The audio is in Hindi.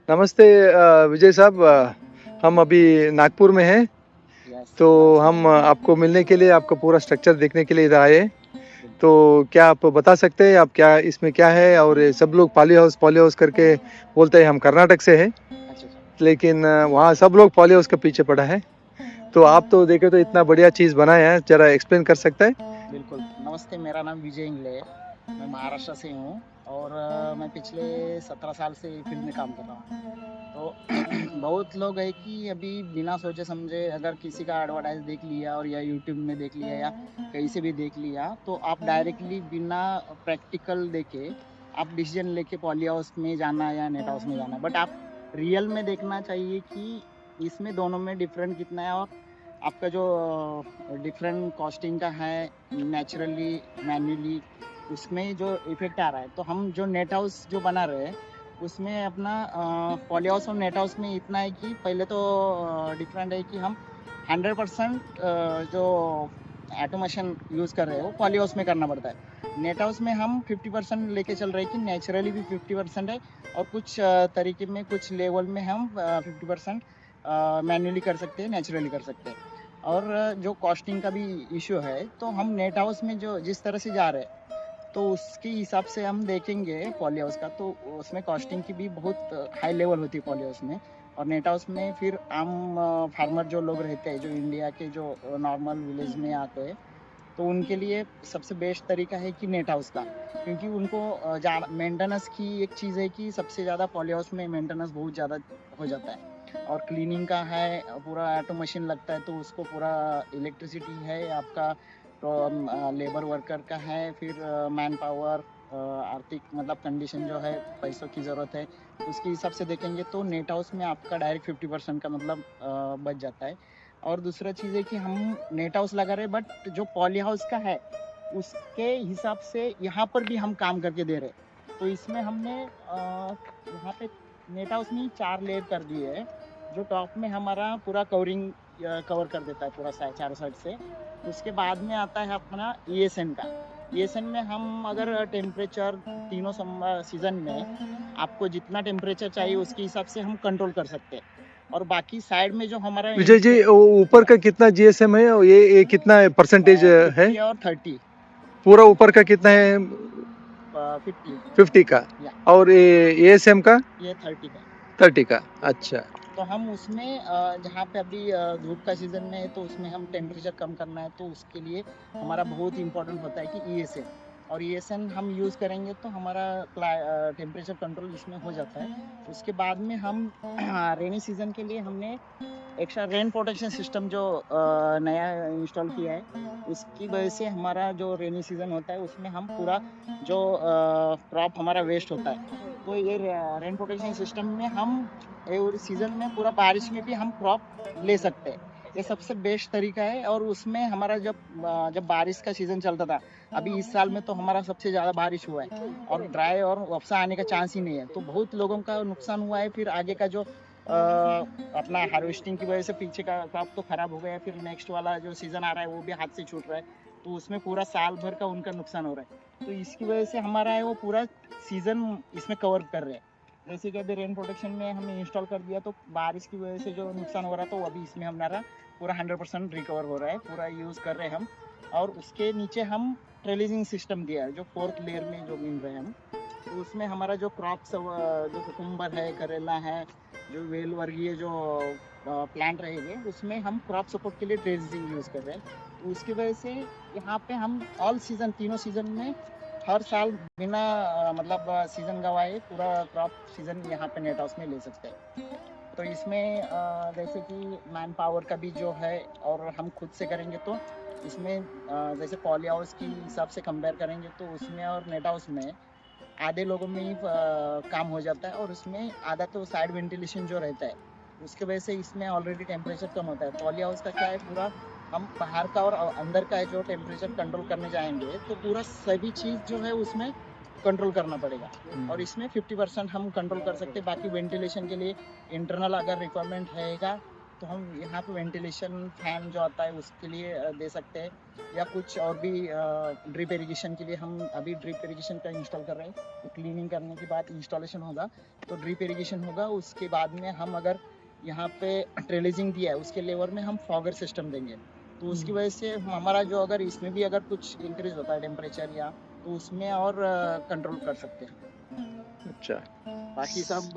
नमस्ते विजय साहब, हम अभी नागपुर में हैं। यस। तो हम आपको मिलने के लिए, आपका पूरा स्ट्रक्चर देखने के लिए इधर आए हैं। तो बिल्कुल। क्या आप बता सकते हैं आप क्या इसमें क्या है? और ये सब लोग पॉली हाउस करके बोलते हैं। हम कर्नाटक से हैं, अच्छा अच्छा। लेकिन वहाँ सब लोग पॉली हाउस के पीछे पड़ा है। तो आप तो देखे तो इतना बढ़िया चीज़ बनाया है, जरा एक्सप्लेन कर सकता है? बिल्कुल, नमस्ते, मेरा नाम विजय इंगले है। मैं महाराष्ट्र से हूँ और मैं पिछले 17 साल से फील्ड में काम कर रहा हूँ। तो बहुत लोग हैं कि अभी बिना सोचे समझे अगर किसी का एडवर्टाइज़ देख लिया और या यूट्यूब में देख लिया या कहीं से भी देख लिया, तो आप डायरेक्टली बिना प्रैक्टिकल देखे आप डिसीज़न लेके पॉली हाउस में जाना या नेट हाउस में जाना। बट आप रियल में देखना चाहिए कि इसमें दोनों में डिफ़रेंट कितना है और आपका जो डिफरेंट कॉस्टिंग का है, नेचुरली, मैन्युअली, उसमें जो इफेक्ट आ रहा है। तो हम जो नेट हाउस जो बना रहे हैं उसमें अपना पॉली हाउस और नेट हाउस में इतना है कि पहले तो डिफरेंट है कि हम 100% जो ऑटोमेशन यूज़ कर रहे हो पॉली हाउस में करना पड़ता है। नेट हाउस में हम 50% लेके चल रहे हैं कि नेचुरली भी 50% है और कुछ तरीके में कुछ लेवल में हम 50% मैन्युअली कर सकते हैं, नेचुरली कर सकते हैं। और जो कॉस्टिंग का भी इश्यू है, तो हम नेट हाउस में जो जिस तरह से जा रहे हैं तो उसके हिसाब से हम देखेंगे पॉली हाउस का, तो उसमें कॉस्टिंग की भी बहुत हाई लेवल होती है पॉली हाउस में। और नेट हाउस में फिर आम फार्मर जो लोग रहते हैं, जो इंडिया के जो नॉर्मल विलेज में आते हैं, तो उनके लिए सबसे बेस्ट तरीका है कि नेट हाउस का, क्योंकि उनको मेंटेनेंस की एक चीज़ है कि सबसे ज़्यादा पॉली हाउस में मेंटेनेंस बहुत ज़्यादा हो जाता है। और क्लीनिंग का है, पूरा ऑटो मशीन लगता है, तो उसको पूरा इलेक्ट्रिसिटी है आपका, तो लेबर वर्कर का है, फिर मैन पावर, आर्थिक मतलब कंडीशन जो है, पैसों की ज़रूरत है, उसके हिसाब से देखेंगे तो नेट हाउस में आपका डायरेक्ट 50% का मतलब बच जाता है। और दूसरा चीज़ है कि हम नेट हाउस लगा रहे हैं, बट जो पॉली हाउस का है उसके हिसाब से यहाँ पर भी हम काम करके दे रहे हैं। तो इसमें हमने यहाँ पे नेट हाउस में 4 लेयर कर दिए है, जो टॉप में हमारा पूरा कवरिंग कवर कर देता है पूरा साइड, चारों साइड से। उसके बाद में आता है अपना ईएसएन का। ईएसएन में हम अगर टेम्परेचर तीनों सीजन में आपको जितना टेम्परेचर चाहिए उसके हिसाब से हम कंट्रोल कर सकते हैं। और बाकी साइड में जो हमारा विजय जी, ऊपर या का कितना जीएसएम है और ये कितना परसेंटेज है? 50 और 30। पूरा ऊपर का कितना है? 50। 50 का। या और ये एएसएम का ये 30 का। 30 का। अच्छा। तो हम उसमें जहाँ पे अभी धूप का सीजन में है तो उसमें हम टेम्परेचर कम करना है, तो उसके लिए हमारा बहुत इंपॉर्टेंट होता है कि ईएसएन। और ईएसएन हम यूज़ करेंगे तो हमारा टेम्परेचर कंट्रोल इसमें हो जाता है। उसके बाद में हम रेनी सीजन के लिए हमने एक्स्ट्रा रेन प्रोटेक्शन सिस्टम जो नया इंस्टॉल किया है, उसकी वजह से हमारा जो रेनी सीजन होता है उसमें हम पूरा जो क्रॉप हमारा वेस्ट होता है, तो ये रेन प्रोटेक्शन सिस्टम में हम एवरी सीजन में पूरा बारिश में भी हम क्रॉप ले सकते हैं। ये सबसे बेस्ट तरीका है। और उसमें हमारा जब बारिश का सीजन चलता था, अभी इस साल में तो हमारा सबसे ज़्यादा बारिश हुआ है और ड्राई और वर्षा आने का चांस ही नहीं है, तो बहुत लोगों का नुकसान हुआ है। फिर आगे का जो अपना हार्वेस्टिंग की वजह से पीछे का क्रॉप तो खराब हो गया, फिर नेक्स्ट वाला जो सीजन आ रहा है वो भी हाथ से छूट रहा है, तो उसमें पूरा साल भर का उनका नुकसान हो रहा है। तो इसकी वजह से हमारा है वो पूरा सीजन इसमें कवर कर रहे हैं। जैसे कि अभी रेन प्रोटेक्शन में हमने इंस्टॉल कर दिया, तो बारिश की वजह से जो नुकसान हो रहा था वो अभी इसमें हमारा पूरा 100% रिकवर हो रहा है, पूरा यूज़ कर रहे हैं हम। और उसके नीचे हम ट्रेलिजिंग सिस्टम दिया है, जो 4th लेयर में जो मिल रहे हैं हम, तो उसमें हमारा जो क्रॉप्स जो कुकुम्बर है, करेला है, जो वेल वर्गीय जो प्लांट रहेंगे, उसमें हम क्रॉप सपोर्ट के लिए ड्रेजिंग यूज़ कर रहे हैं। तो उसकी वजह से यहाँ पे हम ऑल सीजन, तीनों सीजन में हर साल बिना मतलब सीजन गवाए पूरा क्रॉप सीजन यहाँ पे नेट हाउस में ले सकते हैं। तो इसमें जैसे कि मैन पावर का भी जो है, और हम खुद से करेंगे तो इसमें जैसे पॉली हाउस की हिसाब से कंपेयर करेंगे तो उसमें और नेट हाउस में आधे लोगों में ही काम हो जाता है। और उसमें आधा तो साइड वेंटिलेशन जो रहता है उसके वजह से इसमें ऑलरेडी टेम्परेचर कम होता है। पॉली हाउस का क्या है, पूरा हम बाहर का और अंदर का है जो टेम्परेचर कंट्रोल करने जाएंगे तो पूरा सभी चीज़ जो है उसमें कंट्रोल करना पड़ेगा। और इसमें 50% हम कंट्रोल कर सकते हैं। बाकी वेंटिलेशन के लिए इंटरनल अगर रिक्वायरमेंट रहेगा तो हम यहाँ पे वेंटिलेशन फैन जो आता है उसके लिए दे सकते हैं, या कुछ और भी ड्रिप इरिगेशन के लिए हम अभी ड्रिप इरिगेशन का इंस्टॉल कर रहे हैं। तो क्लीनिंग करने के बाद इंस्टॉलेशन होगा तो ड्रिप इरिगेशन होगा, उसके बाद में हम अगर यहाँ पे ट्रेलिजिंग दिया है उसके लेवल में हम फॉगर सिस्टम देंगे। तो उसकी वजह से हमारा जो अगर इसमें भी अगर कुछ इंक्रीज होता है टेम्परेचर या तो उसमें और कंट्रोल कर सकते हैं। अच्छा बाकी सब